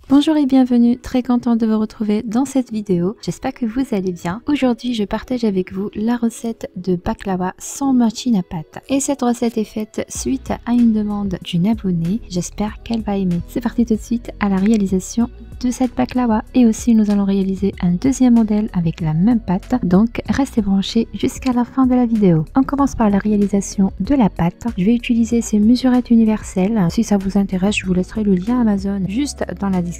Bonjour et bienvenue, très contente de vous retrouver dans cette vidéo. J'espère que vous allez bien. Aujourd'hui, je partage avec vous la recette de baklava sans machine à pâte. Et cette recette est faite suite à une demande d'une abonnée. J'espère qu'elle va aimer. C'est parti tout de suite à la réalisation de cette baklava. Et aussi, nous allons réaliser un deuxième modèle avec la même pâte. Donc, restez branchés jusqu'à la fin de la vidéo. On commence par la réalisation de la pâte. Je vais utiliser ces mesurettes universelles. Si ça vous intéresse, je vous laisserai le lien Amazon juste dans la description.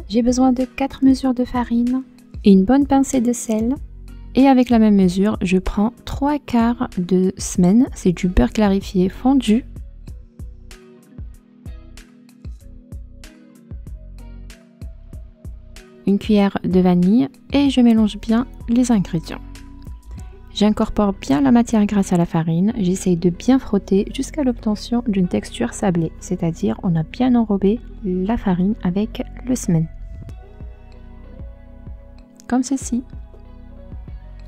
J'ai besoin de 4 mesures de farine et une bonne pincée de sel. Et avec la même mesure, je prends 3/4 de semaine. C'est du beurre clarifié fondu. Une cuillère de vanille et je mélange bien les ingrédients. J'incorpore bien la matière grasse à la farine, j'essaye de bien frotter jusqu'à l'obtention d'une texture sablée, c'est-à-dire on a bien enrobé la farine avec le semen. Comme ceci.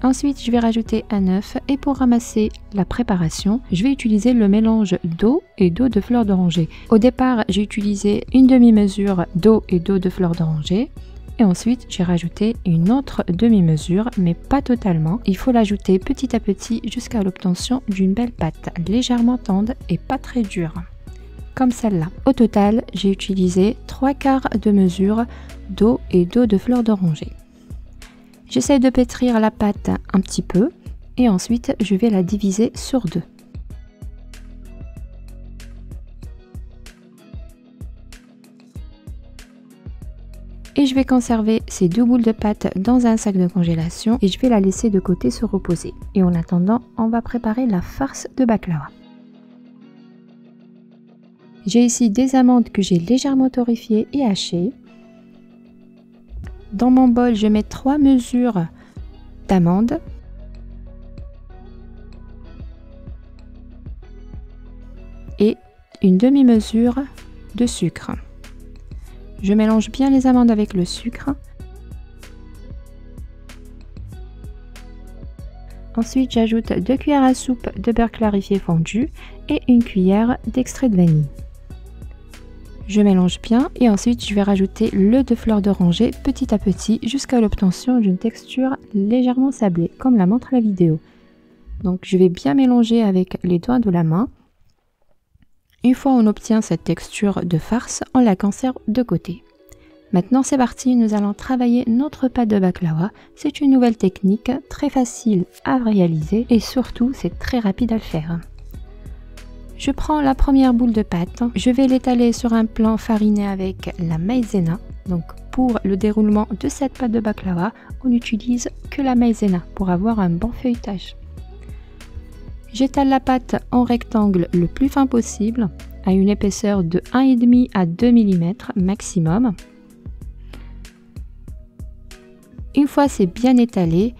Ensuite, je vais rajouter un œuf et pour ramasser la préparation, je vais utiliser le mélange d'eau et d'eau de fleur d'oranger. Au départ, j'ai utilisé une demi-mesure d'eau et d'eau de fleur d'oranger. Et ensuite, j'ai rajouté une autre demi-mesure, mais pas totalement. Il faut l'ajouter petit à petit jusqu'à l'obtention d'une belle pâte, légèrement tendre et pas très dure, comme celle-là. Au total, j'ai utilisé 3/4 de mesure d'eau et d'eau de fleur d'oranger. J'essaie de pétrir la pâte un petit peu et ensuite, je vais la diviser sur deux. Et je vais conserver ces deux boules de pâte dans un sac de congélation et je vais la laisser de côté se reposer. Et en attendant, on va préparer la farce de baklava. J'ai ici des amandes que j'ai légèrement torréfiées et hachées. Dans mon bol, je mets 3 mesures d'amandes. Et une demi-mesure de sucre. Je mélange bien les amandes avec le sucre. Ensuite, j'ajoute 2 cuillères à soupe de beurre clarifié fondu et une cuillère d'extrait de vanille. Je mélange bien et ensuite je vais rajouter le de fleur d'oranger petit à petit jusqu'à l'obtention d'une texture légèrement sablée, comme la montre la vidéo. Donc je vais bien mélanger avec les doigts de la main. Une fois on obtient cette texture de farce, on la conserve de côté. Maintenant c'est parti, nous allons travailler notre pâte de baklava. C'est une nouvelle technique, très facile à réaliser et surtout c'est très rapide à le faire. Je prends la première boule de pâte, je vais l'étaler sur un plan fariné avec la maïzena. Donc pour le déroulement de cette pâte de baklava, on n'utilise que la maïzena pour avoir un bon feuilletage. J'étale la pâte en rectangle le plus fin possible, à une épaisseur de 1,5 à 2 mm maximum. Une fois c'est bien étalé,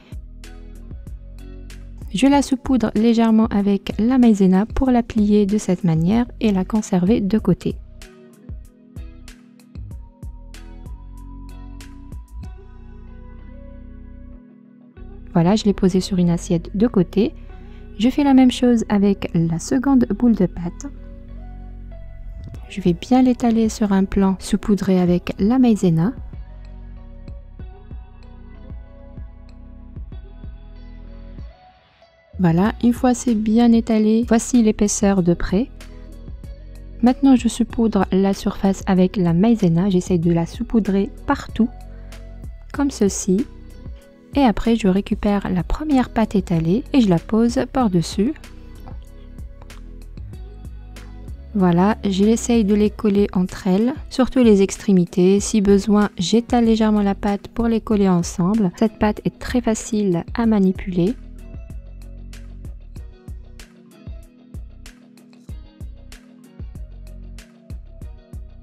je la saupoudre légèrement avec la maïzena pour la plier de cette manière et la conserver de côté. Voilà, je l'ai posée sur une assiette de côté. Je fais la même chose avec la seconde boule de pâte. Je vais bien l'étaler sur un plan saupoudré avec la maïzena. Voilà, une fois c'est bien étalé, voici l'épaisseur de près. Maintenant je saupoudre la surface avec la maïzena, j'essaie de la saupoudrer partout, comme ceci. Et après je récupère la première pâte étalée et je la pose par-dessus. Voilà, j'essaye de les coller entre elles, surtout les extrémités. Si besoin, j'étale légèrement la pâte pour les coller ensemble. Cette pâte est très facile à manipuler.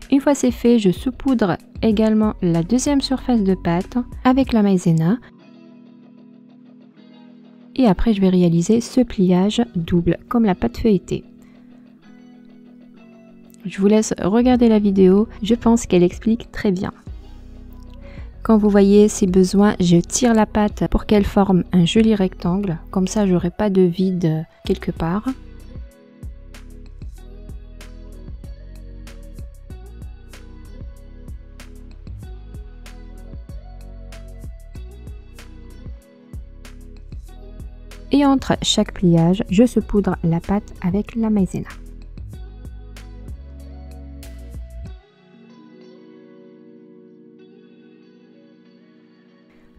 Une fois c'est fait, je saupoudre également la deuxième surface de pâte avec la maïzena. Et après, je vais réaliser ce pliage double, comme la pâte feuilletée. Je vous laisse regarder la vidéo, je pense qu'elle explique très bien. Quand vous voyez ces besoins, je tire la pâte pour qu'elle forme un joli rectangle, comme ça j'aurai pas de vide quelque part. Et entre chaque pliage, je saupoudre la pâte avec la maïzena.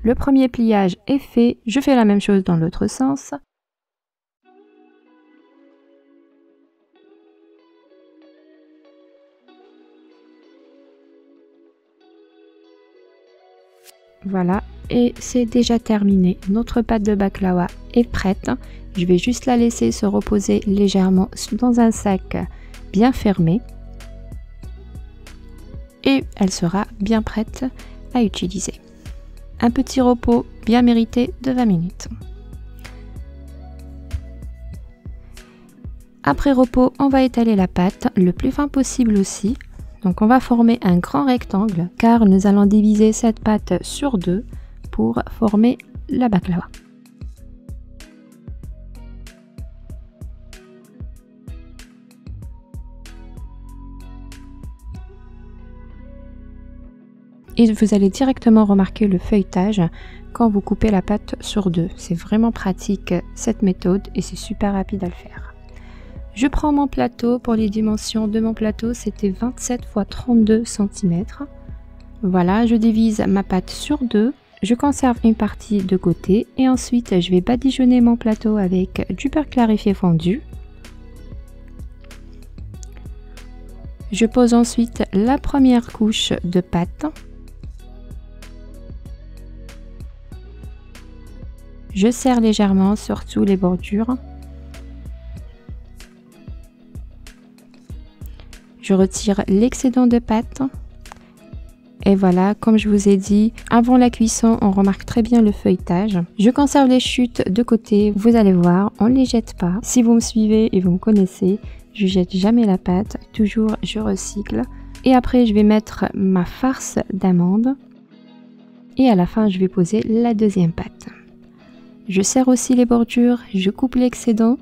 Le premier pliage est fait, je fais la même chose dans l'autre sens. Voilà, et c'est déjà terminé. Notre pâte de baklawa est prête. Je vais juste la laisser se reposer légèrement dans un sac bien fermé. Et elle sera bien prête à utiliser. Un petit repos bien mérité de 20 minutes. Après repos, on va étaler la pâte le plus fin possible aussi. Donc on va former un grand rectangle car nous allons diviser cette pâte sur 2 pour former la baklawa. Et vous allez directement remarquer le feuilletage quand vous coupez la pâte sur 2. C'est vraiment pratique cette méthode et c'est super rapide à le faire. Je prends mon plateau. Pour les dimensions de mon plateau, c'était 27 x 32 cm. Voilà, je divise ma pâte sur 2. Je conserve une partie de côté et ensuite je vais badigeonner mon plateau avec du beurre clarifié fondu. Je pose ensuite la première couche de pâte. Je serre légèrement sur tous les bordures. Je retire l'excédent de pâte. Et voilà, comme je vous ai dit, avant la cuisson, on remarque très bien le feuilletage. Je conserve les chutes de côté, vous allez voir, on ne les jette pas. Si vous me suivez et vous me connaissez, je ne jette jamais la pâte, toujours je recycle. Et après, je vais mettre ma farce d'amande. Et à la fin, je vais poser la deuxième pâte. Je serre aussi les bordures, je coupe l'excédent.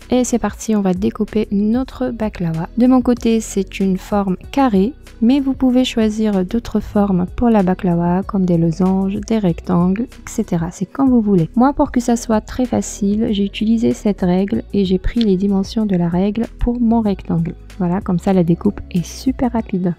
Et c'est parti, on va découper notre baklawa. De mon côté, c'est une forme carrée, mais vous pouvez choisir d'autres formes pour la baklawa, comme des losanges, des rectangles, etc. C'est quand vous voulez. Moi, pour que ça soit très facile, j'ai utilisé cette règle et j'ai pris les dimensions de la règle pour mon rectangle. Voilà, comme ça la découpe est super rapide.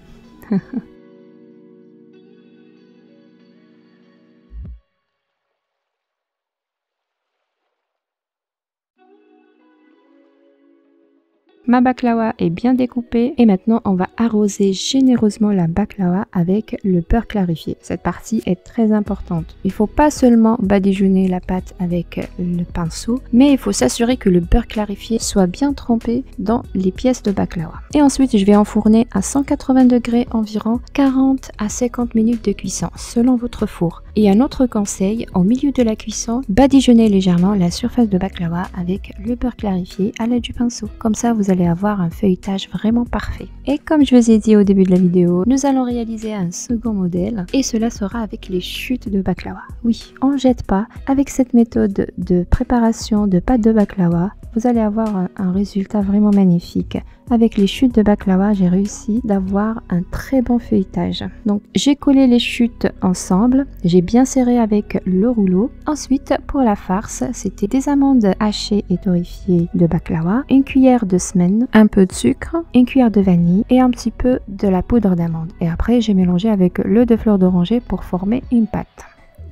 Ma baklawa est bien découpée et maintenant on va arroser généreusement la baklawa avec le beurre clarifié. Cette partie est très importante. Il ne faut pas seulement badigeonner la pâte avec le pinceau, mais il faut s'assurer que le beurre clarifié soit bien trempé dans les pièces de baklawa. Et ensuite je vais enfourner à 180 degrés environ 40 à 50 minutes de cuisson selon votre four. Et un autre conseil, au milieu de la cuisson, badigeonnez légèrement la surface de baklawa avec le beurre clarifié à l'aide du pinceau. Comme ça vous allez avoir un feuilletage vraiment parfait. Et comme je vous ai dit au début de la vidéo, nous allons réaliser un second modèle et cela sera avec les chutes de baklawa. Oui, on ne jette pas. Avec cette méthode de préparation de pâte de baklawa, vous allez avoir un résultat vraiment magnifique. Avec les chutes de baklawa, j'ai réussi d'avoir un très bon feuilletage. Donc j'ai collé les chutes ensemble, j'ai bien serré avec le rouleau. Ensuite pour la farce, c'était des amandes hachées et torréfiées de baklawa, une cuillère de semen, un peu de sucre, une cuillère de vanille et un petit peu de la poudre d'amande. Et après j'ai mélangé avec l'eau de fleur d'oranger pour former une pâte.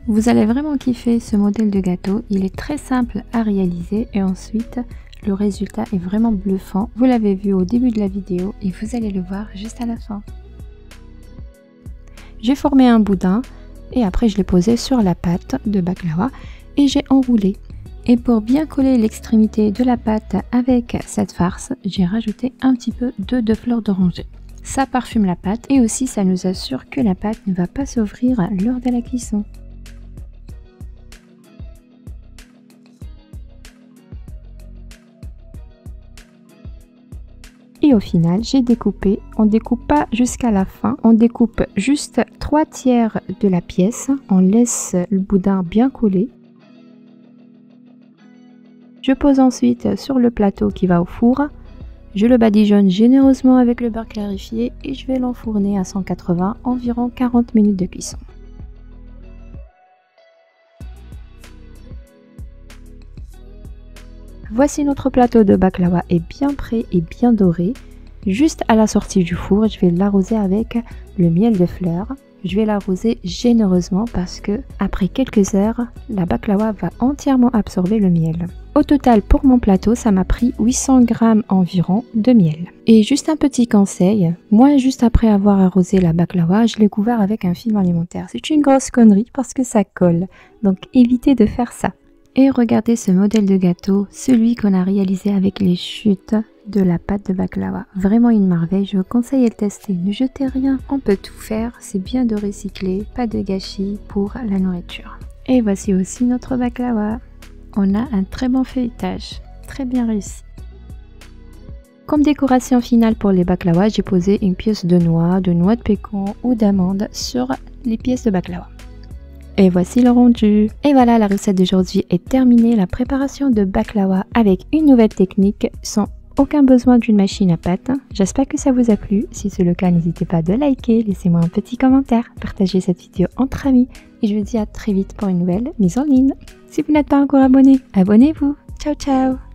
Vous allez vraiment kiffer ce modèle de gâteau, il est très simple à réaliser et ensuite le résultat est vraiment bluffant. Vous l'avez vu au début de la vidéo et vous allez le voir juste à la fin. J'ai formé un boudin et après je l'ai posé sur la pâte de baklawa et j'ai enroulé. Et pour bien coller l'extrémité de la pâte avec cette farce, j'ai rajouté un petit peu d'eau de fleur d'oranger. Ça parfume la pâte et aussi ça nous assure que la pâte ne va pas s'ouvrir lors de la cuisson. Et au final, j'ai découpé. On ne découpe pas jusqu'à la fin. On découpe juste 3/3 de la pièce. On laisse le boudin bien collé. Je pose ensuite sur le plateau qui va au four. Je le badigeonne généreusement avec le beurre clarifié et je vais l'enfourner à 180 environ 40 minutes de cuisson. Voici notre plateau de baklawa est bien prêt et bien doré. Juste à la sortie du four, je vais l'arroser avec le miel de fleurs. Je vais l'arroser généreusement parce que après quelques heures, la baklawa va entièrement absorber le miel. Au total, pour mon plateau, ça m'a pris 800 g environ de miel. Et juste un petit conseil, moi juste après avoir arrosé la baklawa, je l'ai couvert avec un film alimentaire. C'est une grosse connerie parce que ça colle, donc évitez de faire ça. Et regardez ce modèle de gâteau, celui qu'on a réalisé avec les chutes de la pâte de baklawa. Vraiment une merveille, je vous conseille de le tester. Ne jetez rien, on peut tout faire, c'est bien de recycler, pas de gâchis pour la nourriture. Et voici aussi notre baklawa. On a un très bon feuilletage, très bien réussi. Comme décoration finale pour les baklawa, j'ai posé une pièce de noix de pécan ou d'amande sur les pièces de baklawa. Et voici le rendu. Et voilà, la recette d'aujourd'hui est terminée. La préparation de baklawa avec une nouvelle technique sans aucun besoin d'une machine à pâte. J'espère que ça vous a plu. Si c'est le cas, n'hésitez pas de liker, laissez-moi un petit commentaire, partagez cette vidéo entre amis. Et je vous dis à très vite pour une nouvelle mise en ligne. Si vous n'êtes pas encore abonné, abonnez-vous. Ciao ciao.